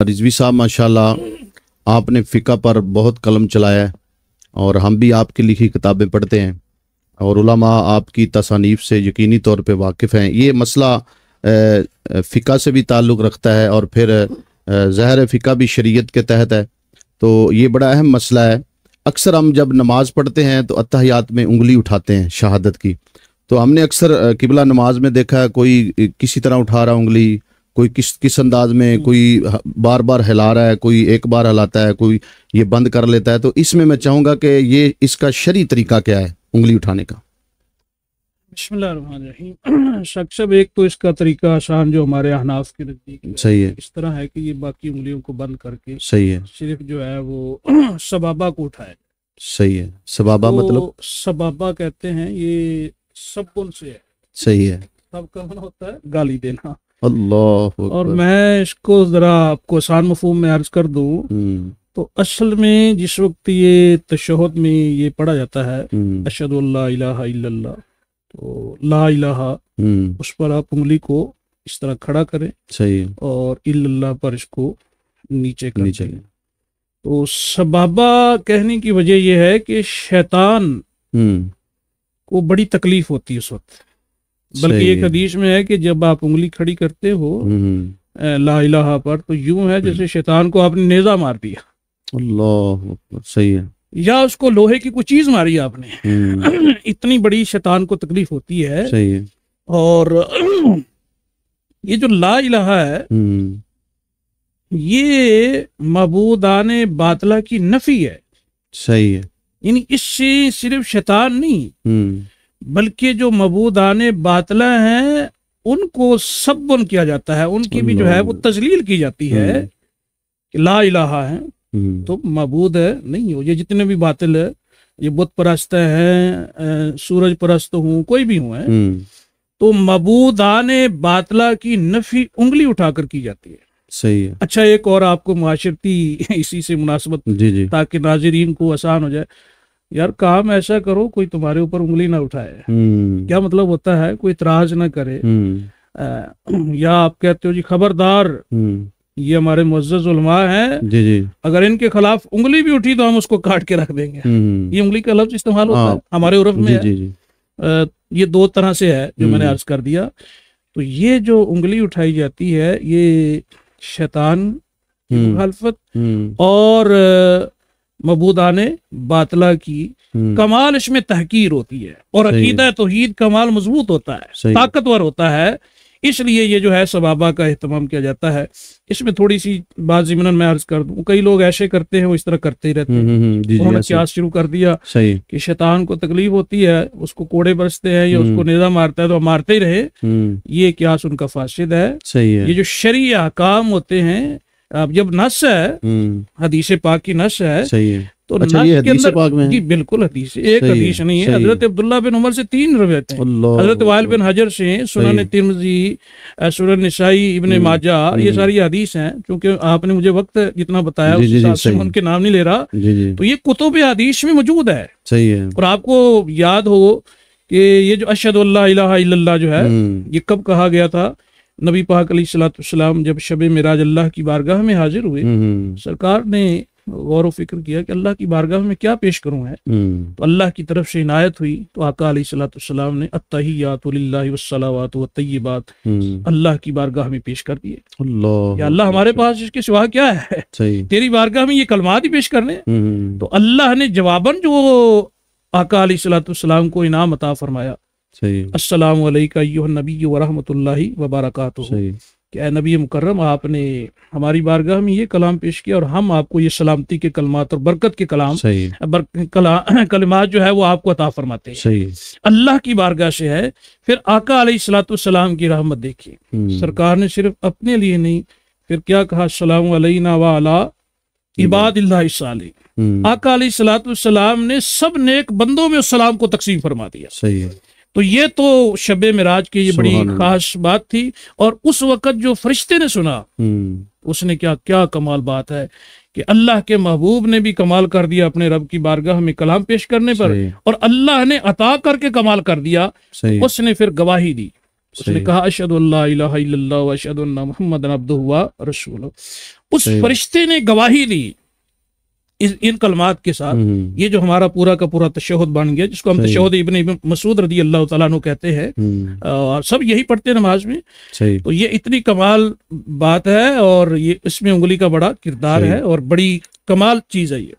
رضوی صاحب ماشاءاللہ آپ نے فقہ پر بہت قلم چلایا ہے، اور ہم بھی آپ کی لکھی کتابیں پڑھتے ہیں، اور علماء آپ کی تصانیف سے یقینی طور پہ واقف ہیں۔ یہ مسئلہ فقہ سے بھی تعلق رکھتا ہے، اور پھر ظاہر فقہ بھی شریعت کے تحت ہے، تو یہ بڑا اہم مسئلہ ہے۔ اکثر ہم جب نماز پڑھتے ہیں تو اتحیات میں انگلی اٹھاتے ہیں شہادت کی، تو ہم نے اکثر قبلہ نماز میں دیکھا ہے کوئی کسی طرح اٹھا رہا انگلی، کوئی کس انداز میں، کوئی بار بار ہلا رہا ہے، کوئی ایک بار ہلاتا ہے، کوئی یہ بند کر لیتا ہے۔ تو اس میں چاہوں گا کہ یہ اس کا شرعی طریقہ کیا ہے انگلی اٹھانے کا؟ بسم اللہ الرحمن الرحیم۔ شک شب ایک تو اس کا طریقہ آسان جو ہمارے احناف کے نزدیک صحیح ہے، اس طرح ہے کہ یہ باقی انگلیوں کو بند کر کے صحیح ہے، صرف جو ہے وہ سبابہ کو اٹھائے۔ صحیح ہے۔ سبابہ مطلب؟ سبابہ کہتے ہیں، یہ سبن سے ہے، صحیح ہے، سب کا معنی ہوتا ہے گالی دینا۔ اللہ اکبر۔ اور میں اس کو ذرا آپ کو آسان مفہوم میں عرض کر دوں تو اصل میں جس وقت یہ تشہد میں یہ پڑھا جاتا ہے اشہد اللہ الہ الا اللہ، تو لا الہ اس پر آپ انگلی کو اس طرح کھڑا کریں، صحیح، اور الا اللہ پر اس کو نیچے کر دیں۔ تو سبابہ کہنے کی وجہ یہ ہے کہ شیطان کو بڑی تکلیف ہوتی ہے اس وقت، بلکہ ایک حدیث میں ہے کہ جب آپ انگلی کھڑی کرتے ہو لا الہ پر تو یوں ہے جیسے شیطان کو آپ نے نیزہ مار دیا، اللہ اکبر، صحیح ہے، یا اس کو لوہے کی کوئی چیز ماری آپ نے، اتنی بڑی شیطان کو تکلیف ہوتی ہے۔ صحیح ہے۔ اور یہ جو لا الہ ہے یہ معبودان باطلہ کی نفی ہے، صحیح ہے، یعنی اس سے صرف شیطان نہیں بلکہ جو معبودان باطلہ ہیں ان کو سبن کیا جاتا ہے، ان کی بھی جو ہے وہ تذلیل کی جاتی ہے کہ لا الہ ہے تو معبود ہے نہیں ہو، یہ جتنے بھی باطل ہے، یہ بت پرست ہیں، سورج پرست ہوں، کوئی بھی ہوں ہیں، تو معبودان باطلہ کی نفی انگلی اٹھا کر کی جاتی ہے۔ صحیح ہے۔ اچھا ایک اور آپ کو معاشرتی اسی سے مناسبت جی تاکہ ناظرین کو آسان ہو جائے، یار کام ایسا کرو کوئی تمہارے اوپر انگلی نہ اٹھائے، کیا مطلب ہوتا ہے کوئی اعتراض نہ کرے، یا آپ کہتے ہو جی خبردار یہ ہمارے معزز علماء ہیں، جی اگر ان کے خلاف انگلی بھی اٹھی تو ہم اس کو کاٹ کے رکھ دیں گے، یہ انگلی کا لفظ استعمال ہوتا ہے ہمارے عرف میں ہے۔ یہ دو طرح سے ہے جو میں نے عرض کر دیا۔ تو یہ جو انگلی اٹھائی جاتی ہے یہ شیطان کی مخالفت اور معبودان باطلہ کی کمال اس میں تحقیر ہوتی ہے، اور عقیدہ توحید کمال مضبوط ہوتا ہے، طاقتور ہوتا ہے، اس لیے یہ جو ہے سبابہ کا اہتمام کیا جاتا ہے۔ اس میں تھوڑی سی بات ضمناً میں عرض کر دوں، کئی لوگ ایسے کرتے ہیں وہ اس طرح کرتے ہی رہتے ہیں، انہوں نے قیاس شروع کر دیا کہ شیطان کو تکلیف ہوتی ہے، اس کو کوڑے برستے ہیں یا اس کو نیزہ مارتا ہے تو مارتے ہی رہے، یہ قیاس ان کا فاسد ہے۔ یہ جو شرعی احکام ہوتے ہیں، اب جب نص ہے، حدیث پاک کی نص ہے، تو اچھا یہ حدیث پاک میں جی بالکل حدیث، ایک حدیث نہیں ہے، حضرت عبداللہ بن عمر سے 3 روایتیں، حضرت وائل بن حجر سے، سنن ترمذی، سنن نسائی، ابن ماجہ، یہ ساری حدیث ہیں۔ چونکہ آپ نے مجھے وقت جتنا بتایا اس حساب سے ان کے نام نہیں لے رہا، تو یہ کتب حدیث میں موجود ہے۔ اور آپ کو یاد ہو کہ یہ جو اشہد اللہ الہ الا اللہ جو ہے یہ کب کہا گیا تھا؟ نبی پاک علیہ الصلوۃ والسلام جب شب معراج اللہ کی بارگاہ میں حاضر ہوئے، سرکار نے غور و فکر کیا کہ اللہ کی بارگاہ میں کیا پیش کروں ہے، تو اللہ کی طرف سے عنایت ہوئی، تو آقا علیہ الصلوۃ والسلام نے التحیات للہ والصلوات والطیبات اللہ کی بارگاہ میں پیش کر دیے۔ یا اللہ ہمارے پاس اس کے سوا کیا ہے، تیری بارگاہ میں یہ کلمات ہی پیش کرنے۔ تو اللہ نے جواباً جو آقا علیہ الصلوۃ والسلام کو انعام عطا فرمایا، السلام علیکم ایھا النبی ورحمۃ اللہ وبرکاتہ، کہ اے نبی مکرم آپ نے ہماری بارگاہ میں یہ کلام پیش کیا، اور ہم آپ کو یہ سلامتی کے کلمات اور برکت کے کلمات جو ہے وہ آپ کو عطا فرماتے ہیں، اللہ کی بارگاہ سے ہے۔ پھر آقا علیہ الصلوۃ والسلام کی رحمت دیکھیے، سرکار نے صرف اپنے لیے نہیں، پھر کیا کہا، السلام علینا وعلی عباد اللہ الصالحین، آقا علیہ الصلوۃ والسلام نے سب نیک بندوں میں اس سلام کو تقسیم فرما دیا۔ تو یہ تو شب معراج کی یہ بڑی خاص بات تھی، اور اس وقت جو فرشتے نے سنا اس نے کیا کمال بات ہے کہ اللہ کے محبوب نے بھی کمال کر دیا اپنے رب کی بارگاہ میں کلام پیش کرنے پر، اور اللہ نے عطا کر کے کمال کر دیا، اس نے پھر گواہی دی اس نے کہا اشہد اللہ الہ الا اللہ و اشہد ان محمد عبدہ و رسولہ. اس فرشتے نے گواہی دی ان کلمات کے ساتھ. یہ جو ہمارا پورا کا پورا تشہد بن گیا، جس کو ہم تشہد ابن مسعود رضی اللہ تعالیٰ عنہ کہتے ہیں، اور سب یہی پڑھتے ہیں نماز میں. تو یہ اتنی کمال بات ہے، اور یہ اس میں انگلی کا بڑا کردار ہے، اور بڑی کمال چیز ہے یہ.